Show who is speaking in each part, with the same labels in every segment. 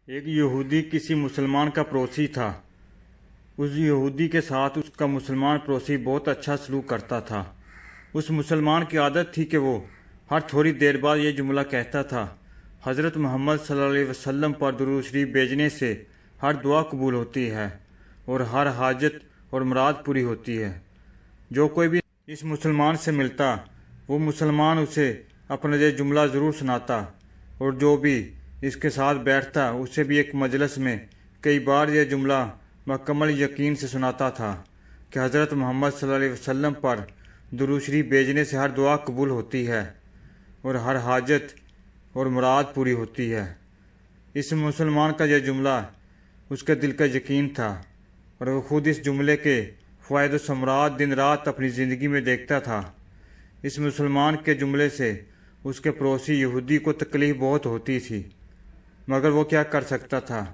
Speaker 1: ایک یہودی کسی مسلمان کا پڑوسی تھا۔ اس یہودی کے ساتھ اس کا مسلمان پڑوسی بہت اچھا سلوک کرتا تھا۔ اس مسلمان کی عادت تھی کہ وہ ہر تھوڑی دیر بعد یہ جملہ کہتا تھا: حضرت محمد صلی اللہ علیہ وسلم پر درود شریف بھیجنے سے ہر دعا قبول ہوتی ہے اور ہر حاجت اور مراد پوری ہوتی ہے۔ جو کوئی بھی اس مسلمان سے ملتا وہ مسلمان اسے اپنا یہ جملہ ضرور سناتا، اور جو بھی اس کے ساتھ بیٹھتا اسے بھی ایک مجلس میں کئی بار یہ جملہ مکمل یقین سے سناتا تھا کہ حضرت محمد صلی اللہ علیہ وسلم پر درود شریف بھیجنے سے ہر دعا قبول ہوتی ہے اور ہر حاجت اور مراد پوری ہوتی ہے۔ اس مسلمان کا یہ جملہ اس کے دل کا یقین تھا، اور وہ خود اس جملے کے فوائد و ثمرات دن رات اپنی زندگی میں دیکھتا تھا۔ اس مسلمان کے جملے سے اس کے پڑوسی یہودی کو تکلیف بہت ہوتی تھی، مگر وہ کیا کر سکتا تھا؟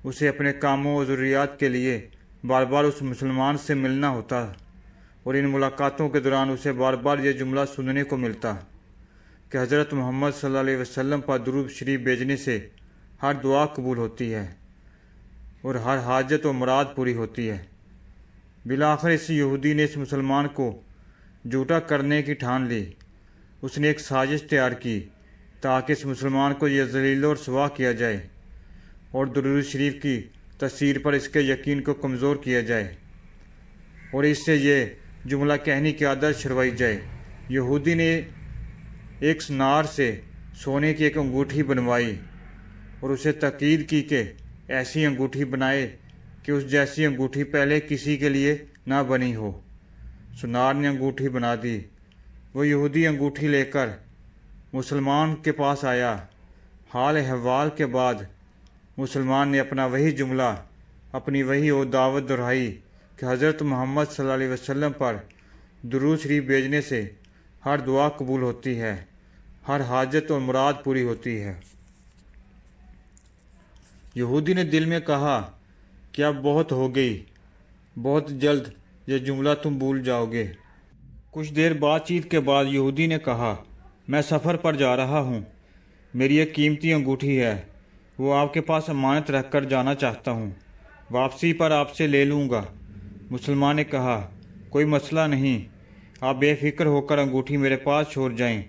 Speaker 1: اسے اپنے کاموں و ضروریات کے لیے بار بار اس مسلمان سے ملنا ہوتا، اور ان ملاقاتوں کے دوران اسے بار بار یہ جملہ سننے کو ملتا کہ حضرت محمد صلی اللہ علیہ وسلم پر درود شریف بھیجنے سے ہر دعا قبول ہوتی ہے اور ہر حاجت و مراد پوری ہوتی ہے۔ بالآخر اس یہودی نے اس مسلمان کو جھوٹا کرنے کی ٹھان لی۔ اس نے ایک سازش تیار کی تاکہ اس مسلمان کو یہ ذلیل و رسوا کیا جائے اور درود شریف کی تاثیر پر اس کے یقین کو کمزور کیا جائے، اور اس سے یہ جملہ کہنے کی عادت چھڑوائی جائے۔ یہودی نے ایک سنار سے سونے کی ایک انگوٹھی بنوائی اور اسے تاکید کی کہ ایسی انگوٹھی بنائے کہ اس جیسی انگوٹھی پہلے کسی کے لیے نہ بنی ہو۔ سنار نے انگوٹھی بنا دی۔ وہ یہودی انگوٹھی لے کر مسلمان کے پاس آیا۔ حال احوال کے بعد مسلمان نے اپنا وہی جملہ، اپنی وہی دعوت دہرائی کہ حضرت محمد صلی اللہ علیہ وسلم پر درود شریف بھیجنے سے ہر دعا قبول ہوتی ہے، ہر حاجت اور مراد پوری ہوتی ہے۔ یہودی نے دل میں کہا کہ اب بہت ہو گئی، بہت جلد یہ جملہ تم بھول جاؤ گے۔ کچھ دیر بات چیت کے بعد یہودی نے کہا: میں سفر پر جا رہا ہوں، میری ایک قیمتی انگوٹھی ہے، وہ آپ کے پاس امانت رکھ کر جانا چاہتا ہوں، واپسی پر آپ سے لے لوں گا۔ مسلمان نے کہا: کوئی مسئلہ نہیں، آپ بے فکر ہو کر انگوٹھی میرے پاس چھوڑ جائیں۔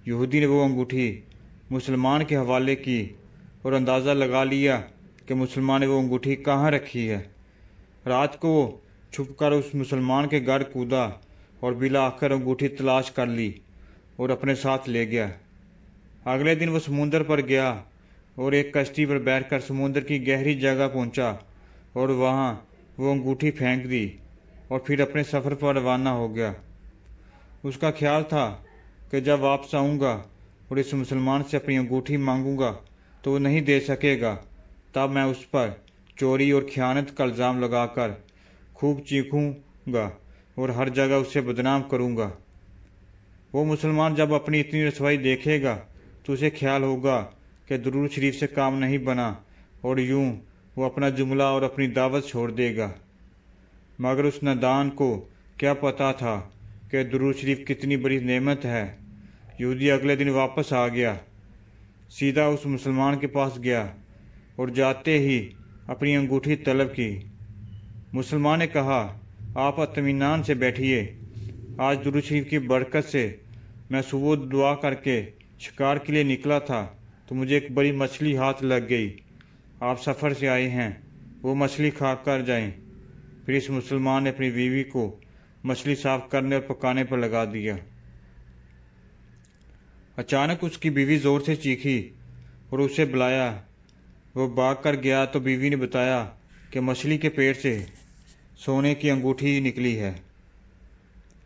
Speaker 1: یہودی نے وہ انگوٹھی مسلمان کے حوالے کی اور اندازہ لگا لیا کہ مسلمان نے وہ انگوٹھی کہاں رکھی ہے۔ رات کو وہ چھپ کر اس مسلمان کے گھر کودا اور بالآخر انگوٹھی تلاش کر لی اور اپنے ساتھ لے گیا۔ اگلے دن وہ سمندر پر گیا اور ایک کشتی پر بیٹھ کر سمندر کی گہری جگہ پہنچا اور وہاں وہ انگوٹھی پھینک دی اور پھر اپنے سفر پر روانہ ہو گیا۔ اس کا خیال تھا کہ جب واپس آؤں گا اور اس مسلمان سے اپنی انگوٹھی مانگوں گا تو وہ نہیں دے سکے گا، تب میں اس پر چوری اور خیانت کا الزام لگا کر خوب چیخوں گا اور ہر جگہ اسے بدنام کروں گا۔ وہ مسلمان جب اپنی اتنی رسوائی دیکھے گا تو اسے خیال ہوگا کہ درود شریف سے کام نہیں بنا، اور یوں وہ اپنا جملہ اور اپنی دعوت چھوڑ دے گا۔ مگر اس نادان کو کیا پتا تھا کہ درود شریف کتنی بڑی نعمت ہے۔ یہودی اگلے دن واپس آ گیا، سیدھا اس مسلمان کے پاس گیا اور جاتے ہی اپنی انگوٹھی طلب کی۔ مسلمان نے کہا: آپ اطمینان سے بیٹھیے، آج درود شریف کی برکت سے میں صبح دعا کر کے شکار کے لیے نکلا تھا تو مجھے ایک بڑی مچھلی ہاتھ لگ گئی۔ آپ سفر سے آئے ہیں، وہ مچھلی کھا کر جائیں۔ پھر اس مسلمان نے اپنی بیوی کو مچھلی صاف کرنے اور پکانے پر لگا دیا۔ اچانک اس کی بیوی زور سے چیخی اور اسے بلایا۔ وہ بھاگ کر گیا تو بیوی نے بتایا کہ مچھلی کے پیٹ سے سونے کی انگوٹھی نکلی ہے،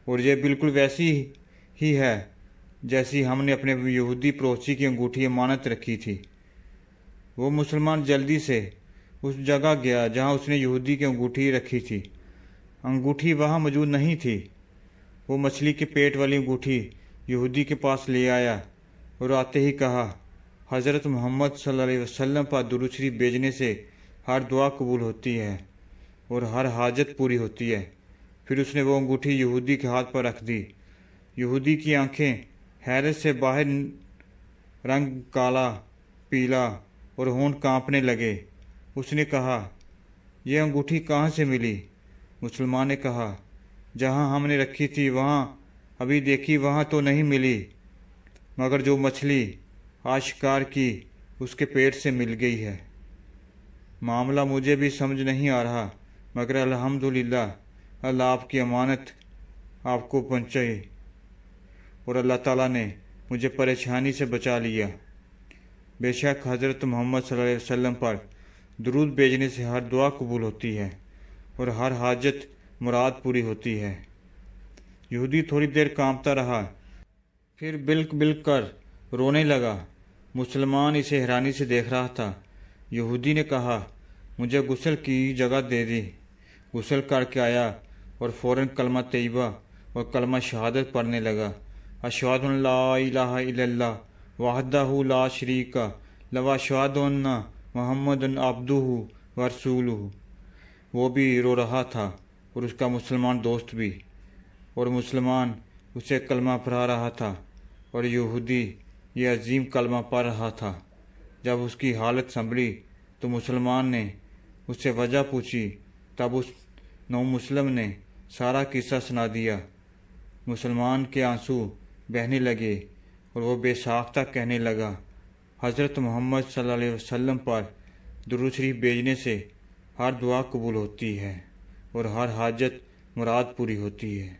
Speaker 1: اور یہ بالکل ویسی ہی ہے جیسی ہم نے اپنے یہودی پڑوسی کی انگوٹھی امانت رکھی تھی۔ وہ مسلمان جلدی سے اس جگہ گیا جہاں اس نے یہودی کی انگوٹھی رکھی تھی۔ انگوٹھی وہاں موجود نہیں تھی۔ وہ مچھلی کے پیٹ والی انگوٹھی یہودی کے پاس لے آیا اور آتے ہی کہا: حضرت محمد صلی اللہ علیہ وسلم پر درود شریف بھیجنے سے ہر دعا قبول ہوتی ہے اور ہر حاجت پوری ہوتی ہے۔ پھر اس نے وہ انگوٹھی یہودی کے ہاتھ پر رکھ دی۔ یہودی کی آنکھیں حیرت سے باہر رنگ کالا، پیلا اور ہونٹ کانپنے لگے۔ اس نے کہا، یہ انگوٹھی کہاں سے ملی؟ مسلمان نے کہا، جہاں ہم نے رکھی تھی وہاں، ابھی دیکھی وہاں تو نہیں ملی، مگر جو مچھلی آج شکار کی اس کے پیٹ سے مل گئی ہے۔ معاملہ مجھے بھی سمجھ نہیں آ رہا، مگر الحمدللہ اللہ آپ کی امانت آپ کو پہنچائی اور اللہ تعالیٰ نے مجھے پریشانی سے بچا لیا۔ بے شک حضرت محمد صلی اللہ علیہ وسلم پر درود بھیجنے سے ہر دعا قبول ہوتی ہے اور ہر حاجت مراد پوری ہوتی ہے۔ یہودی تھوڑی دیر کانپتا رہا، پھر بلک بلک کر رونے لگا۔ مسلمان اسے حیرانی سے دیکھ رہا تھا۔ یہودی نے کہا، مجھے غسل کی جگہ دے دی۔ غسل کر کے آیا اور فوراً کلمہ طیبہ اور کلمہ شہادت پڑھنے لگا۔ اشہد ان لا الہ الا اللہ وحدہ لا شریک لہ واشہد ان محمد عبدہ ورسولہ۔ وہ بھی رو رہا تھا اور اس کا مسلمان دوست بھی، اور مسلمان اسے کلمہ پڑھا رہا تھا اور یہودی یہ عظیم کلمہ پڑھ رہا تھا۔ جب اس کی حالت سنبھلی تو مسلمان نے اس سے وجہ پوچھی، تب اس نو مسلم نے سارا قصہ سنا دیا۔ مسلمان کے آنسو بہنے لگے اور وہ بے ساختہ کہنے لگا، حضرت محمد صلی اللہ علیہ وسلم پر درود شریف بھیجنے سے ہر دعا قبول ہوتی ہے اور ہر حاجت مراد پوری ہوتی ہے۔